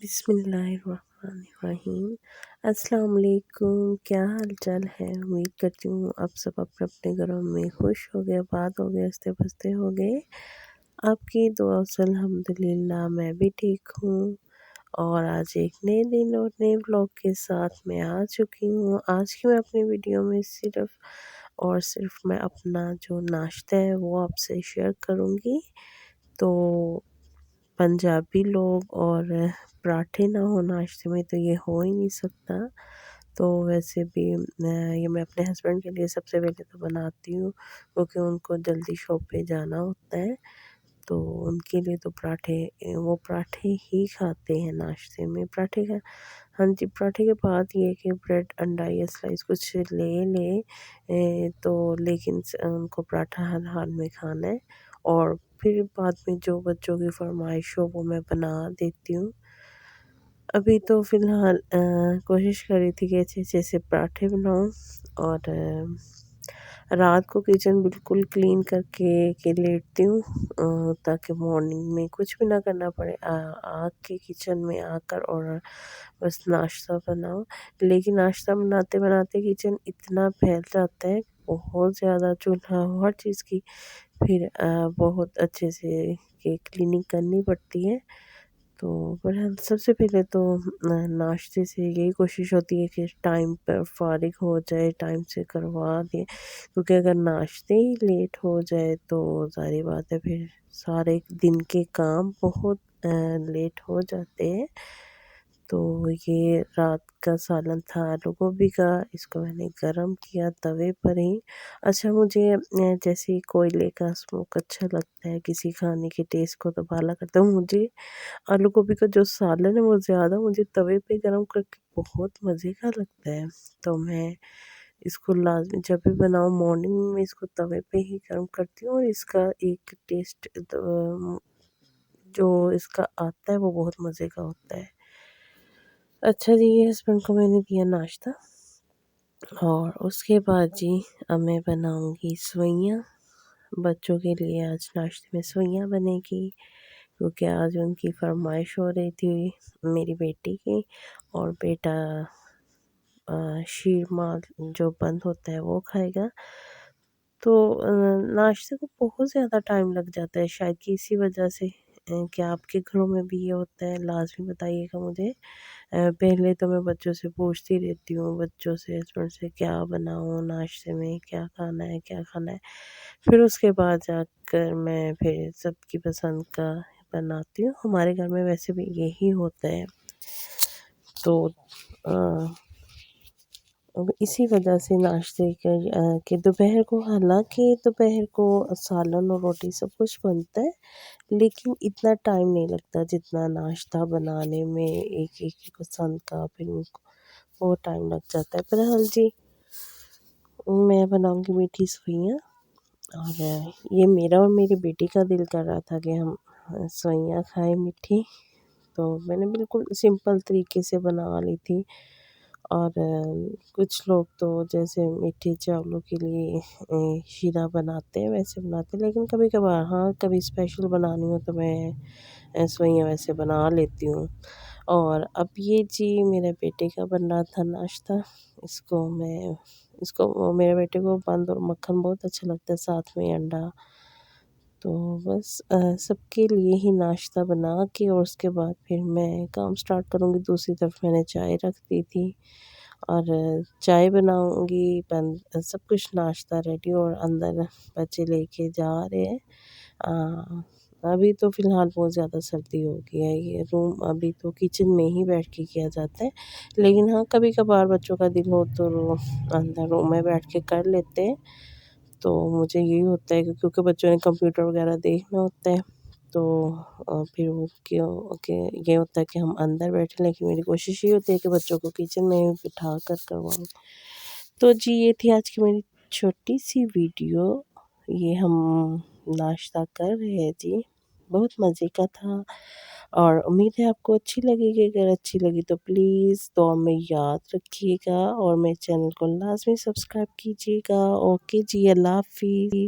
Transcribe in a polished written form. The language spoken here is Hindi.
बिस्मिल्लाहिर्रहमानिर्रहीम। अस्सलाम वालेकुम। क्या हाल चाल है? उम्मीद करती हूँ आप सब अपने अपने घरों में खुश हो गए, आबाद हो गए, हंसते बसते हो गए। आपकी दुआ से अल्हम्दुलिल्लाह मैं भी ठीक हूँ। और आज एक नए दिन और नए ब्लॉग के साथ मैं आ चुकी हूँ। आज की मैं अपनी वीडियो में सिर्फ मैं अपना जो नाश्ता है वो आपसे शेयर करूँगी। तो पंजाबी लोग और पराठे ना हो नाश्ते में तो ये हो ही नहीं सकता। तो वैसे भी ये मैं अपने हस्बैंड के लिए सबसे पहले तो बनाती हूँ, क्योंकि उनको जल्दी शॉप पे जाना होता है। तो उनके लिए तो वो पराठे ही खाते हैं नाश्ते में। पराठे का हाँ जी, पराठे के बाद ये है कि ब्रेड अंडा या स्लाइस कुछ तो लेकिन उनको पराठा हर हाल में खाना है। और फिर बाद में जो बच्चों की फरमाइश हो वो मैं बना देती हूँ। अभी तो फ़िलहाल कोशिश कर रही थी कि अच्छे-अच्छे से पराठे बनाऊँ। और रात को किचन बिल्कुल क्लीन करके के लेटती हूँ, ताकि मॉर्निंग में कुछ भी ना करना पड़े, आके किचन में आकर और बस नाश्ता बनाओ। लेकिन नाश्ता बनाते-बनाते किचन इतना फैल जाता है, बहुत ज़्यादा चूल्हा हर चीज़ की फिर बहुत अच्छे से के क्लीनिंग करनी पड़ती है। तो बहरहाल सबसे पहले तो नाश्ते से यही कोशिश होती है कि टाइम पर फ़ारिग हो जाए, टाइम से करवा दें, क्योंकि अगर नाश्ते ही लेट हो जाए तो ज़ाहिर बात है फिर सारे दिन के काम बहुत लेट हो जाते हैं। तो ये रात का सालन था आलू गोभी का, इसको मैंने गरम किया तवे पर ही। अच्छा, मुझे जैसे कोयले का स्मोक अच्छा लगता है, किसी खाने के टेस्ट को दुबाला करता है, मुझे आलू गोभी का जो सालन है वो ज़्यादा मुझे तवे पे गरम करके बहुत मज़े का लगता है। तो मैं इसको लाज़मी जब भी बनाऊँ मॉर्निंग में इसको तवे पे ही गरम करती हूँ, और इसका एक टेस्ट जो इसका आता है वो बहुत मज़े का होता है। अच्छा जी, ये हस्बैंड को मैंने दिया नाश्ता, और उसके बाद जी अब मैं बनाऊँगी सेवइयाँ। बच्चों के लिए आज नाश्ते में सेवइयाँ बनेगी, क्योंकि आज उनकी फरमाइश हो रही थी मेरी बेटी की। और बेटा शीरमा जो बंद होता है वो खाएगा। तो नाश्ते को बहुत ज़्यादा टाइम लग जाता है, शायद कि इसी वजह से क्या आपके घरों में भी ये होता है? लाज़मी बताइएगा मुझे। पहले तो मैं बच्चों से पूछती रहती हूँ, बच्चों से हस्बैंड से क्या बनाऊँ नाश्ते में, क्या खाना है, क्या खाना है? फिर उसके बाद जाकर मैं फिर सबकी पसंद का बनाती हूँ। हमारे घर में वैसे भी यही होता है। तो अ, अब इसी वजह से नाश्ते के दोपहर को, हालाँकि दोपहर को सालन और रोटी सब कुछ बनता है, लेकिन इतना टाइम नहीं लगता जितना नाश्ता बनाने में, एक-एक की पसंद का फिर उनको बहुत टाइम लग जाता है। बहरहाल जी, मैं बनाऊँगी मीठी सेवइयाँ। और ये मेरा और मेरी बेटी का दिल कर रहा था कि हम सेवइयाँ खाएँ मीठी, तो मैंने बिल्कुल सिंपल तरीके से बना ली थी। और कुछ लोग तो जैसे मीठे चावलों के लिए शीरा बनाते हैं वैसे बनाते हैं, लेकिन कभी-कभार हाँ, कभी स्पेशल बनानी हो तो मैं सेवइयाँ वैसे बना लेती हूँ। और अब ये जी मेरे बेटे का बन रहा था नाश्ता। इसको मेरे बेटे को बंद और मक्खन बहुत अच्छा लगता है, साथ में अंडा। तो बस सबके लिए ही नाश्ता बना के और उसके बाद फिर मैं काम स्टार्ट करूँगी। दूसरी तरफ मैंने चाय रख दी थी, और चाय बनाऊँगी, सब कुछ नाश्ता रेडी, और अंदर बच्चे लेके जा रहे हैं। अभी तो फ़िलहाल बहुत ज़्यादा सर्दी हो गई है, ये रूम अभी तो किचन में ही बैठ के किया जाता है। लेकिन हाँ, कभी-कभार बच्चों का दिल हो तो अंदर रूम में बैठ के कर लेते हैं। तो मुझे यही होता है कि क्योंकि बच्चों ने कंप्यूटर वगैरह देखना होता है, तो फिर वो क्यों कि ये होता है कि हम अंदर बैठे, लेकिन मेरी कोशिश ये होती है कि बच्चों को किचन में ही बिठा कर करवाऊँ। तो जी, ये थी आज की मेरी छोटी-सी वीडियो। ये हम नाश्ता कर रहे हैं जी, बहुत मज़े का था, और उम्मीद है आपको अच्छी लगेगी। अगर अच्छी लगी तो प्लीज़ दुआ में याद रखिएगा, और मेरे चैनल को लाज़मी सब्सक्राइब कीजिएगा। ओके जी, अल्लाह हाफ़िज़।